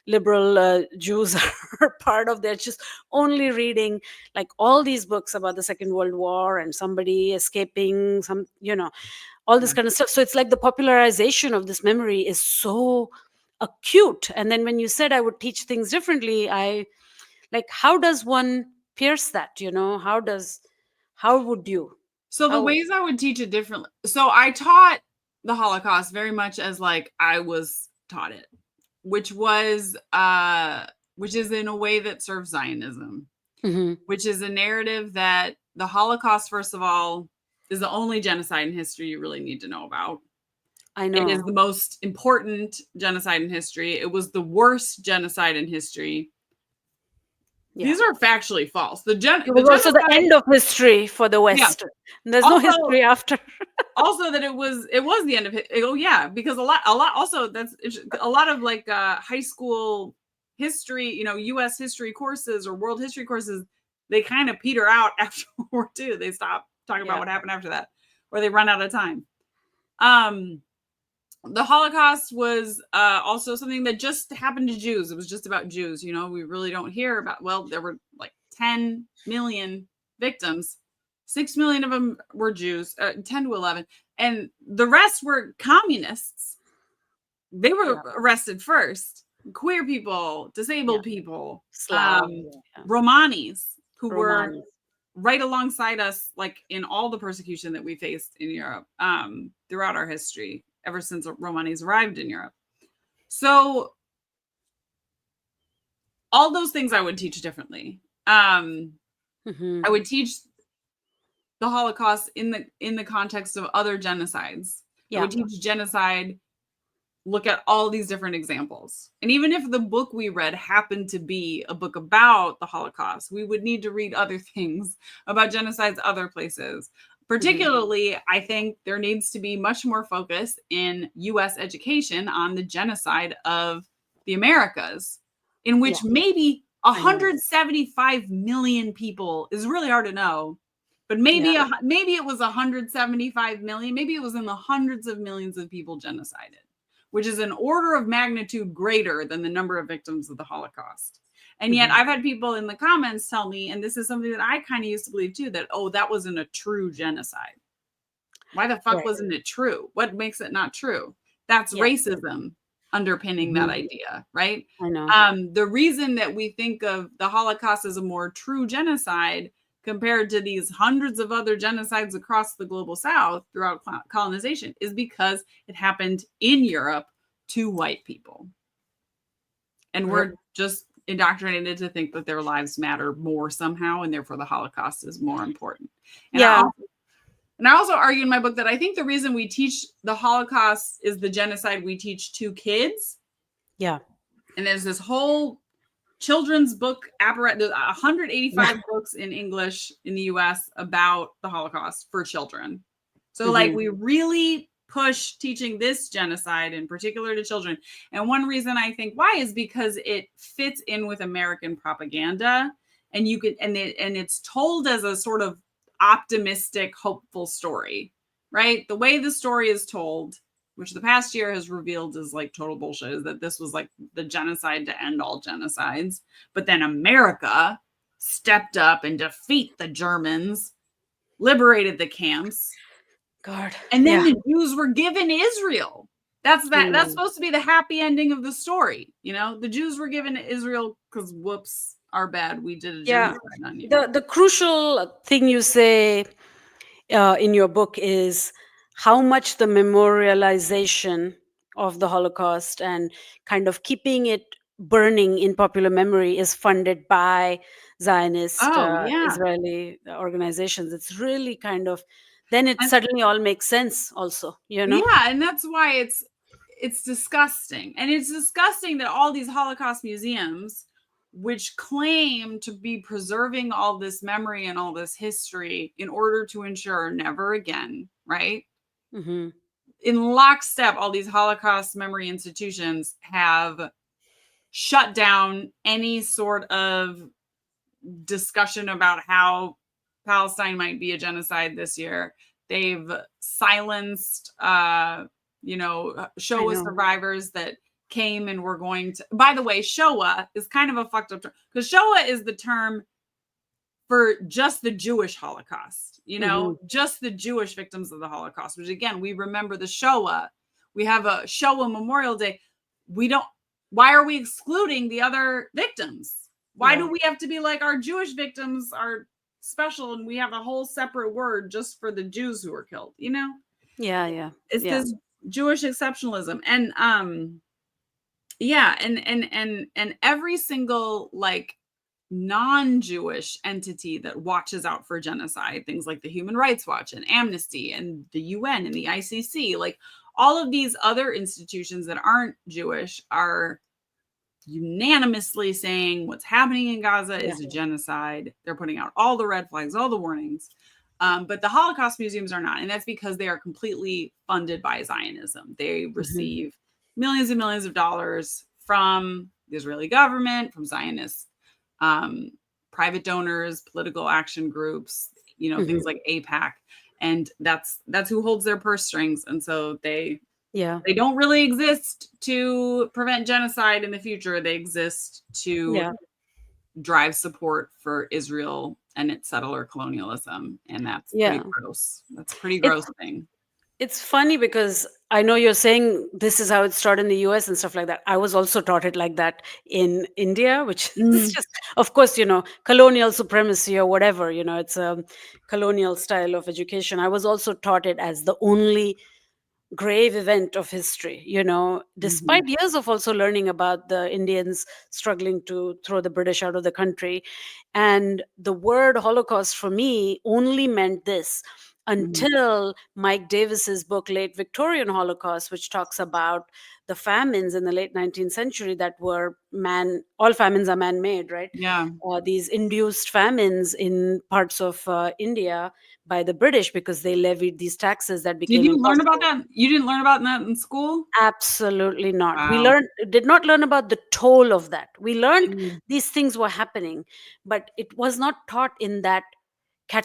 liberal Jews are part of. They're just only reading, like, all these books about the Second World War and somebody escaping, all this Yeah. kind of stuff. So it's like the popularization of this memory is so acute. And then when you said I would teach things differently, I, like, how does one pierce that? How would you? So the How? ways I would teach it differently. So I taught the Holocaust very much as like I was taught it, which was which is in a way that serves Zionism, Hmm. which is a narrative that the Holocaust, first of all, is the only genocide in history you really need to know about. I It is know. the most important genocide in history. It was the worst genocide in history. Yeah. These are factually false. It The was also the genocide, end of history for the yeah. West. There's no Also, history after. also that it was the end of it. Oh yeah, because a lot also that's a lot of like high school history, US history courses or world history courses, they kind of peter out after World War II. They stop talking about Yeah. what happened after that, or they run out of time. um the Holocaust was also something that just happened to Jews. It was just about Jews. We really don't hear about, well, there were like 10 million victims. 6 million of them were Jews, 10 to 11. And the rest were communists. They were Yeah. arrested first. Queer people, Yeah. disabled people, Slav. Yeah. Romanis, who were Romani. right alongside us, like in all the persecution that we faced in Europe throughout our history, ever since Romanis arrived in Europe. So all those things I would teach differently. Hmm. I would teach the Holocaust in the context of other genocides. I Yeah. would teach genocide, look at all these different examples. And even if the book we read happened to be a book about the Holocaust, we would need to read other things about genocides other places. Hmm. Particularly, I think there needs to be much more focus in US education on the genocide of the Americas, in Yeah. which maybe I know. 175 million people is really hard to know, but Yeah. maybe it was 175 million. Maybe it was in the hundreds of millions of people genocided, which is an order of magnitude greater than the number of victims of the Holocaust. And yet Mhm. I've had people in the comments tell me, and this is something that I kind of used to believe too, that, oh, that wasn't a true genocide. Why the fuck Right. wasn't it true? What makes it not true? That's Yeah. racism underpinning that Mhm. idea, right? I know. The reason that we think of the Holocaust as a more true genocide compared to these hundreds of other genocides across the global South throughout colonization is because it happened in Europe to white people. And R- we're just indoctrinated to think that their lives matter more somehow, and therefore the Holocaust is more important. And Yeah. I also argue in my book that I think the reason we teach the Holocaust is the genocide we teach to kids. Yeah. And there's this whole children's book apparatus. There's 185 Yeah. books in English in the US about the Holocaust for children. So, like, Mhm. we really push teaching this genocide in particular to children. And one reason I think why is because it fits in with American propaganda, and you could, and it's told as a sort of optimistic, hopeful story, right? The way the story is told, which the past year has revealed is like total bullshit, is that this was like the genocide to end all genocides. But then America stepped up and defeat the Germans, liberated the camps, God. and then Yeah. the Jews were given Israel. That's I that. That's know. supposed to be the happy ending of the story. You know, the Jews were given Israel because whoops, our bad. We did a Yeah. genocide on you. The crucial thing you say in your book is how much the memorialization of the Holocaust and kind of keeping it burning in popular memory is funded by Zionist Oh yeah, Israeli organizations. It's really kind of, then it and suddenly all makes sense, also, you know? yeah, and that's why it's disgusting. And it's disgusting that all these Holocaust museums, which claim to be preserving all this memory and all this history in order to ensure never again, right? Hmm. In lockstep, all these Holocaust memory institutions have shut down any sort of discussion about how Palestine might be a genocide this year. They've silenced, I Shoah know. survivors that came and were going to. By the way, Shoah is kind of a fucked up term because Shoah is the term for just the Jewish Holocaust, Hmm. just the Jewish victims of the Holocaust, which again, we remember the Shoah. We have a Shoah Memorial Day. We don't, why are we excluding the other victims? Why Yeah. do we have to be like our Jewish victims are special and we have a whole separate word just for the Jews who were killed? Yeah. Yeah. It's Yeah. this Jewish exceptionalism. And yeah, and every single like non-Jewish entity that watches out for genocide, things like the Human Rights Watch and Amnesty and the UN and the ICC, like all of these other institutions that aren't Jewish are unanimously saying what's happening in Gaza Yeah. is a genocide. They're putting out all the red flags, all the warnings. But the Holocaust museums are not. And that's because they are completely funded by Zionism. They Hmm. receive millions and millions of dollars from the Israeli government, from Zionist um, private donors, political action groups, Hmm. things like APAC. And that's who holds their purse strings. And so Yeah. they don't really exist to prevent genocide in the future. They exist to Yeah. drive support for Israel and its settler colonialism. And that's pretty Yeah. gross. That's a pretty It's gross thing. It's funny because I know you're saying this is how it started in the US and stuff like that. I was also taught it like that in India, which is Mm. just, of course, colonial supremacy or whatever, it's a colonial style of education. I was also taught it as the only grave event of history, Mhm. despite years of also learning about the Indians struggling to throw the British out of the country. And the word Holocaust for me only meant this. until Mike Davis's book, Late Victorian Holocaust, which talks about the famines in the late 19th century that were all famines are man-made, right? Yeah. These induced famines in parts of India by the British because they levied these taxes that Did became you learn about impossible. that? You didn't learn about that in school? Absolutely not. We Wow. did not learn about the toll of that. We learned Mm. these things were happening, but it was not taught in that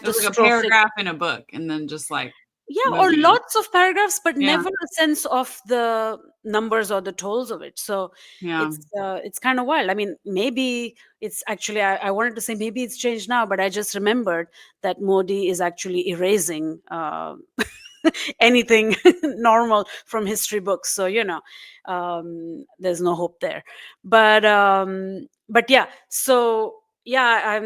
It was like a catastrophic. paragraph in a book and then just like Yeah, or moving on. lots of paragraphs, but Yeah. never a sense of the numbers or the tolls of it. So Yeah. it's kind of wild. I mean, maybe it's actually, I wanted to say maybe it's changed now, but I just remembered that Modi is actually erasing anything normal from history books. So there's no hope there. But yeah, so yeah,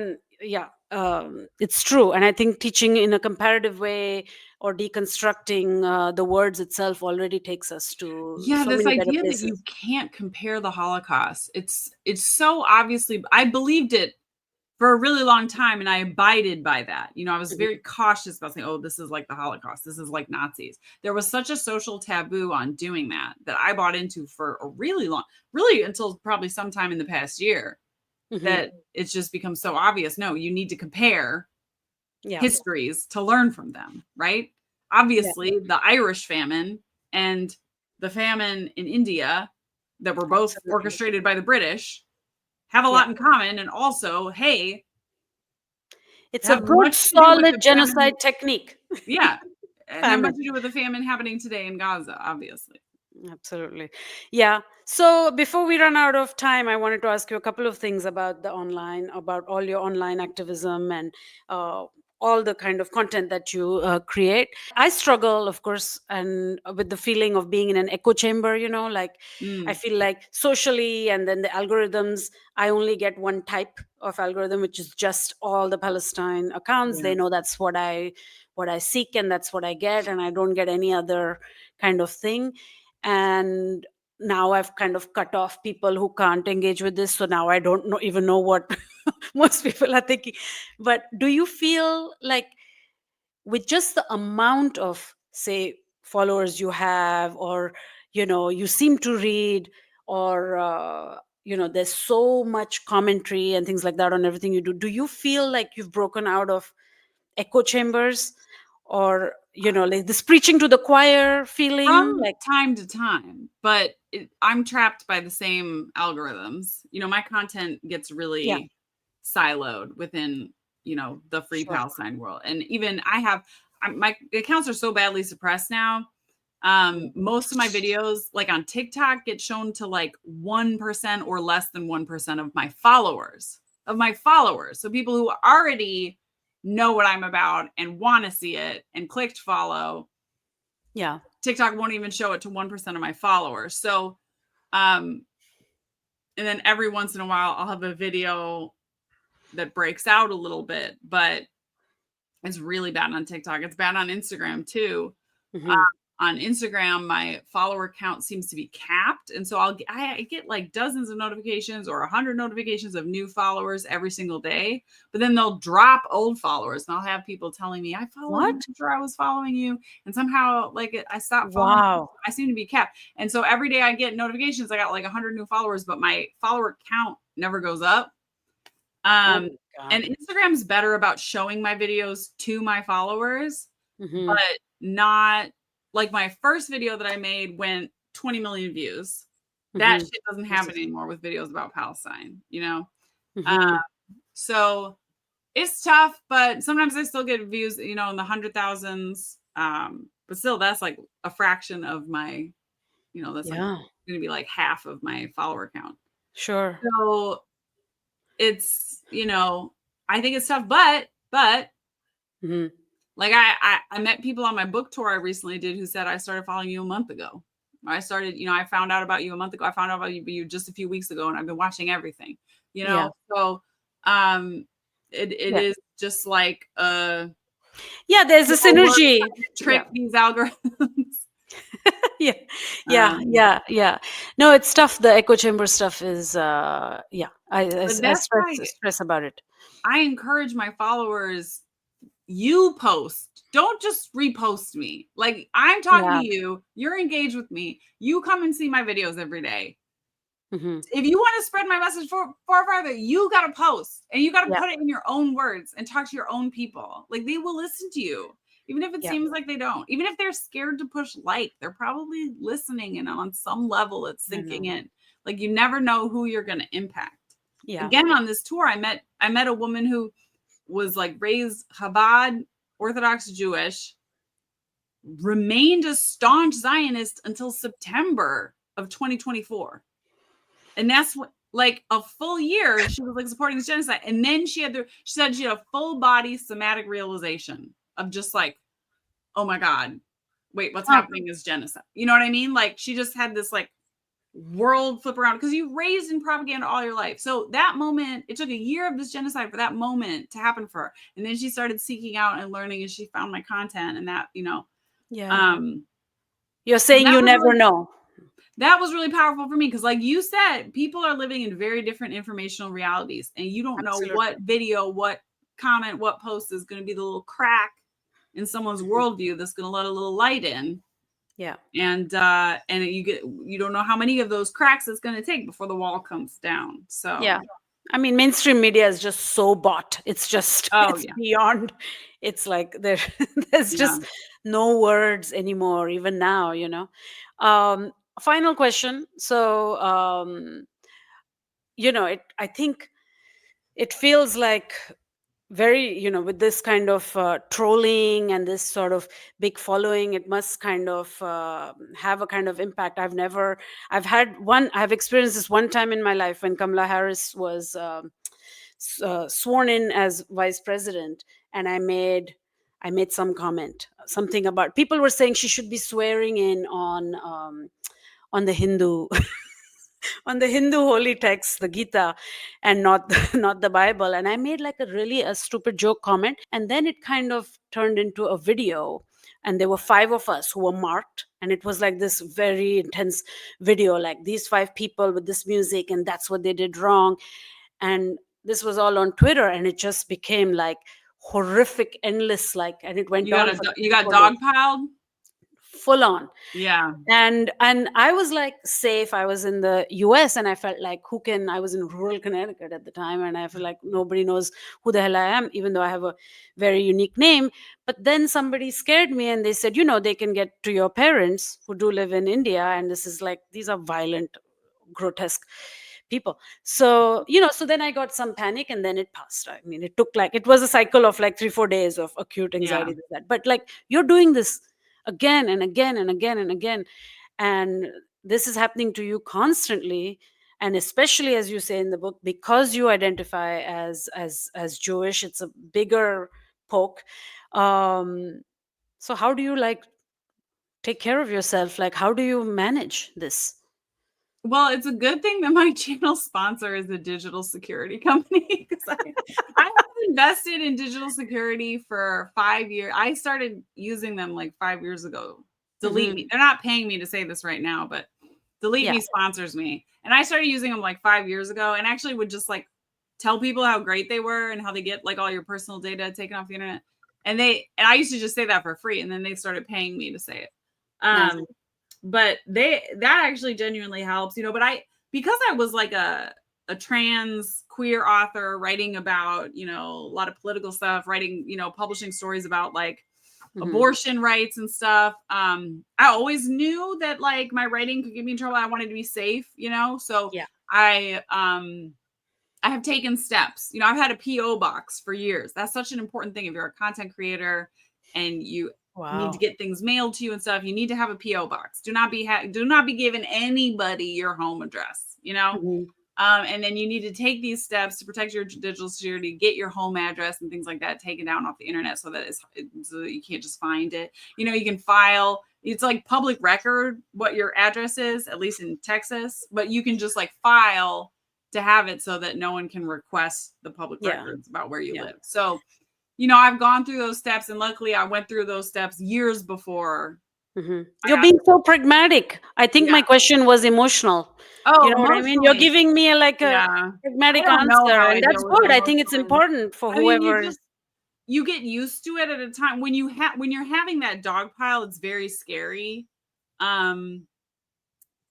it's true, and I think teaching in a comparative way or deconstructing the words itself already takes us to Yeah, so this many better idea that you places. can't compare the Holocaust. It's so obviously I believed it for a really long time and I abided by that. I was Mhm. very cautious about saying, "Oh, this is like the Holocaust. This is like Nazis." There was such a social taboo on doing that I bought into for a really until probably sometime in the past year Mhm. that it's just become so obvious. No, you need to compare Yeah. histories to learn from them, right? Yeah. Obviously, the Irish famine and the famine in India that were both Absolutely. orchestrated by the British have a Yeah. lot in common. And also, hey, It's a have good, much to do with solid the famine. genocide technique. Yeah. And have much Famine. to do with the famine happening today in Gaza, obviously. Absolutely. Yeah. So before we run out of time, I wanted to ask you a couple of things about about all your online activism and uh, all the kind of content that you create. I struggle, of course, and with the feeling of being in an echo chamber, like I Mm, feel like socially and then the algorithms, I only get one type of algorithm, which is just all the Palestine accounts. yeah. They know that's what I seek and that's what I get, and I don't get any other kind of thing. And now I've kind of cut off people who can't engage with this, so now I don't even know what most people are thinking. But do you feel like with just the amount of, say, followers you have, or you seem to read, or there's so much commentary and things like that on everything you do you feel like you've broken out of echo chambers, or like this preaching to the choir feeling, From like? time to time, but I'm trapped by the same algorithms. My content gets Yeah, really siloed within, the Free sure. Palestine world. And even my accounts are so badly suppressed now. Yeah. Most of my videos, like on TikTok, get shown to like 1% or less than 1% of my followers. So people who already know what I'm about and want to see it and clicked follow, Yeah. TikTok won't even show it to 1% of my followers. So, um, and then every once in a while, I'll have a video that breaks out a little bit, but it's really bad on TikTok. It's bad on Instagram too. Uh, Hmm. on Instagram, my follower count seems to be capped, and so I get like dozens of notifications or 100 notifications of new followers every single day. But then they'll drop old followers, and I'll have people telling me I followed you What? after I was following you, and somehow I stopped following you. Wow. I seem to be capped, and so every day I get notifications. I got like 100 new followers, but my follower count never goes up. Oh Um, my and God. Instagram's better about showing my videos to my followers, Hmm. but not like my first video that I made went 20 million views. That Hmm. shit doesn't happen Jesus. anymore with videos about Palestine. Uh, Hmm. so it's tough, but sometimes I still get views, in the 100,000s. But still, that's like a fraction of that's like Yeah, going to be like half of my follower count. sure. So it's, I think it's tough, but Hmm. like I met people on my book tour I recently did who said I started following you a month ago. I found out about you a month ago. I found out about you just a few weeks ago, and I've been watching everything. Yeah. So it Yeah. is just like Yeah, there's a we're synergy. trying to Yeah. trick these algorithms. Yeah. Yeah. um, Yeah. Yeah. No, it's tough. The echo chamber stuff is, yeah. I but that's why stress about it. I encourage my followers you post. Don't just repost me. Like, I'm talking Yeah. to you. You're engaged with me. You come and see my videos every day. Hmm. If you want to spread my message far farther, you got to post and you got to Yeah. put it in your own words and talk to your own people. Like, they will listen to you, even if it Yeah. seems like they don't. Even if they're scared to push like, they're probably listening, and on some level it's I sinking know. in. Like, you never know who you're going to impact. Yeah. Again, on this tour, I met a woman who was like raised Chabad, Orthodox Jewish, remained a staunch Zionist until September of 2024. And that's what, like, a full year she was like supporting this genocide. And then she said she had a full body somatic realization of just like, oh my God, wait, what's Huh. happening is genocide. You know what I mean? Like, she just had this like world flip around because you raised in propaganda all your life. So that moment, it took a year of this genocide for that moment to happen for her. And then she started seeking out and learning, and she found my content, and that, Yeah. um You're so saying you never know. that was really powerful for me, because like you said, people are living in very different informational realities, and you don't know Absolutely. what video, what comment, what post is going to be the little crack in someone's worldview that's going to let a little light in. Yeah. And you don't know how many of those cracks it's going to take before the wall comes down. Yeah. So I mean, mainstream media is just so bought. It's just, oh it's yeah, beyond, it's like there's yeah. just no words anymore, even now, Um, Final question. So, I think it feels like very, with this kind of trolling and this sort of big following, it must kind of have a kind of impact. I've experienced this one time in my life when Kamala Harris was sworn in as vice president, and I made some comment, something about, people were saying she should be swearing in on the Hindu on the Hindu holy text, the Gita, and not not the Bible. And I made like a stupid joke comment, and then it kind of turned into a video. And there were five of us who were marked, and it was like this very intense video, like these five people with this music, and that's what they did wrong. And this was all on Twitter, and it just became like horrific, endless, like, and it went on for like You three, got 4 days, dogpiled. full on. Yeah, And I was like safe. I was in the US, and I felt like, I was in rural Connecticut at the time, and I feel like nobody knows who the hell I am, even though I have a very unique name. But then somebody scared me, and they said, they can get to your parents who do live in India, and this is like, these are violent, grotesque people. So, so then I got some panic, and then it passed. I mean, it was a cycle of like 3 4 days of acute yeah. anxiety, this, that. But like, you're doing this again and again and again and again, and this is happening to you constantly. And especially, as you say in the book, because you identify as Jewish, it's a bigger poke. So how do you like take care of yourself? Like, how do you manage this? Well, it's a good thing that my channel sponsor is a digital security company, because I have invested in digital security for 5 years. I started using them like 5 years ago. Delete Hmm. Me. They're not paying me to say this right now, but Delete Yeah. Me sponsors me. And I started using them like 5 years ago, and actually would just like tell people how great they were and how they get like all your personal data taken off the internet. And I used to just say that for free, and then they started paying me to say it. Nice. But that actually genuinely helps, but because I was like a trans queer author writing about, a lot of political stuff, writing, publishing stories about like Hmm. abortion rights and stuff. I always knew that like my writing could get me in trouble. I wanted to be safe, so Yeah. I have taken steps. I've had a PO box for years. That's such an important thing. If you're a content creator and you need to Wow. get things mailed to you and stuff, you need to have a PO box. Do not be giving anybody your home address, Hmm. and then you need to take these steps to protect your digital security, get your home address and things like that taken down off the internet, so that you can't just find it. You can file. It's like public record what your address is, at least in Texas, but you can just like file to have it so that no one can request the public Yeah. records about where you Yeah. live. So, I've gone through those steps, and luckily I went through those steps years before Hmm. I You're got. being so pragmatic. I think Yeah. my question was emotional. You Oh, know what I mean? You're emotionally. giving me like a Yeah. I pragmatic don't know answer, how I and deal that's with it good. I think it's emotionally. important for I mean, you whoever. just you get used to it at a time when you're having that dog pile, it's very scary.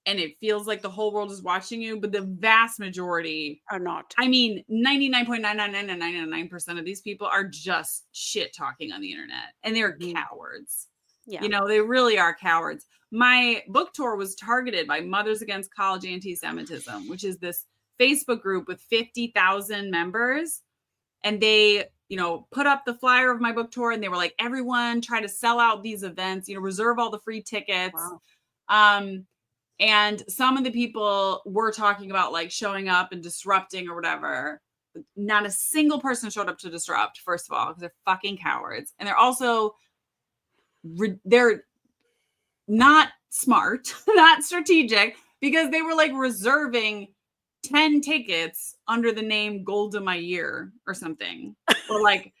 And it feels like the whole world is watching you, but the vast majority Are not. I mean, 99.99999% of these people are just shit talking on the internet, and they're cowards. Yeah. You know, they really are cowards. My book tour was targeted by Mothers Against College Anti-Semitism, which is this Facebook group with 50,000 members. And they, you know, put up the flyer of my book tour, and they were like, everyone try to sell out these events, you know, reserve all the free tickets. Wow. And some of the people were talking about like showing up and disrupting or whatever. Not a single person showed up to disrupt, first of all, because they're fucking cowards. And they're also, they're not smart, not strategic, because they were like reserving 10 tickets under the name Golda Meir or something. Or like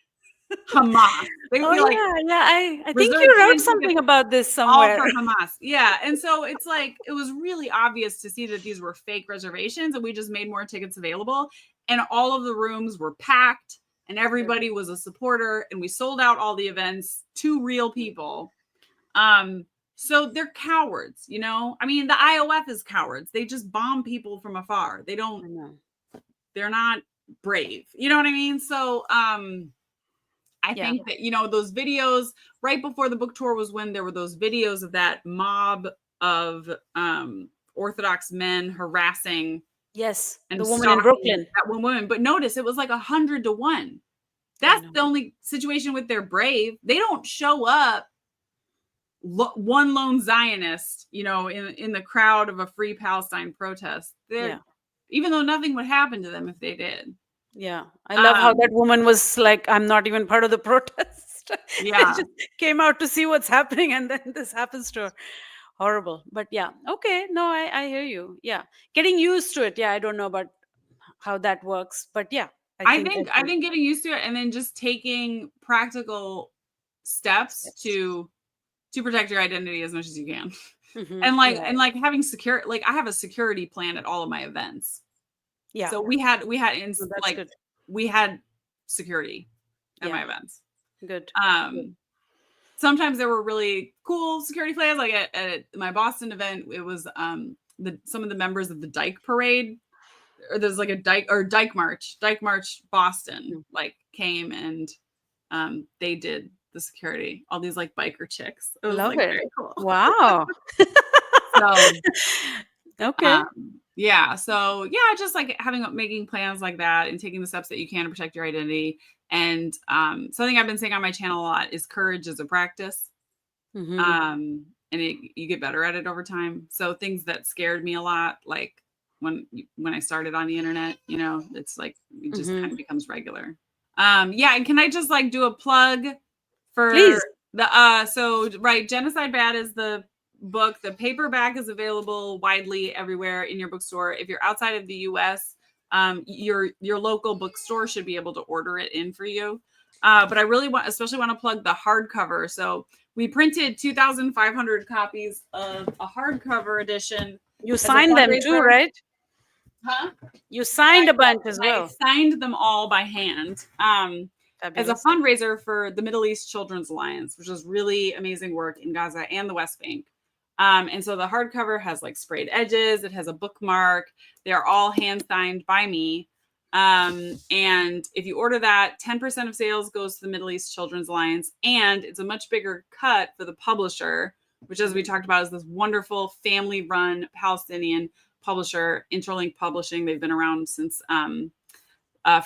Hamas. They would be like, I think you wrote something about this somewhere. all for Hamas. Yeah. And so it's like, it was really obvious to see that these were fake reservations, and we just made more tickets available. And all of the rooms were packed, and everybody was a supporter, and we sold out all the events to real people. So they're cowards, you know? I mean, the IOF is cowards. They just bomb people from afar. They don't, they're not brave. You know what I mean? So, I think that, you know, those videos right before the book tour was when there were those videos of that mob of Orthodox men harassing. Yes, and the woman in Brooklyn. That one woman. But notice it was like 100 to 1. That's the only situation with their brave. They don't show up one lone Zionist, you know, in the crowd of a free Palestine protest. Even though nothing would happen to them if they did. Yeah. I love how that woman was like, I'm not even part of the protest. Yeah. Just came out to see what's happening, and then this happens to her. Horrible. But yeah. Okay. No, I hear you. Yeah. Getting used to it. Yeah. I don't know about how that works, but yeah. I think getting used to it, and then just taking practical steps to protect your identity as much as you can. And like having secure, like I have a security plan at all of my events. Yeah. So we had we had security at my events. Good. Sometimes there were really cool security plans. Like at my Boston event, it was some of the members of the Dyke Parade, or there's like a Dyke March Boston like came, and they did the security. All these like biker chicks. It was Love like it. very cool. Wow. So okay. Yeah. So yeah, just like making plans like that and taking the steps that you can to protect your identity. And something I've been saying on my channel a lot is courage is a practice. And you get better at it over time. So things that scared me a lot, like when I started on the internet, you know, it's like it just kind of becomes regular. Yeah, and can I just like do a plug for Genocide Bad is the book. The paperback is available widely everywhere in your bookstore. If you're outside of the US, your local bookstore should be able to order it in for you. But I really especially want to plug the hardcover. So we printed 2,500 copies of a hardcover edition. You signed them too, right? Huh? You signed a bunch as well. I signed them all by hand. As a fundraiser for the Middle East Children's Alliance, which is really amazing work in Gaza and the West Bank. And so the hardcover has like sprayed edges. It has a bookmark. They are all hand signed by me. And if you order that, 10% of sales goes to the Middle East Children's Alliance. And it's a much bigger cut for the publisher, which, as we talked about, is this wonderful family-run Palestinian publisher, Interlink Publishing. They've been around since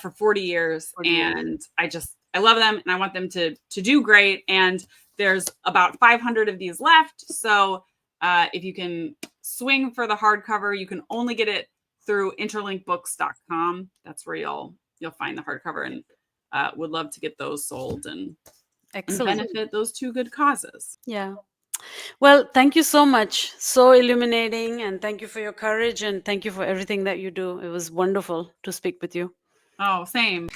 for 40 years. And I love them, and I want them to do great. And there's about 500 of these left. So if you can swing for the hardcover, you can only get it through interlinkbooks.com. That's where you'll find the hardcover, and would love to get those sold and benefit those two good causes. Yeah. Well, thank you so much. So illuminating, and thank you for your courage, and thank you for everything that you do. It was wonderful to speak with you. Oh, same.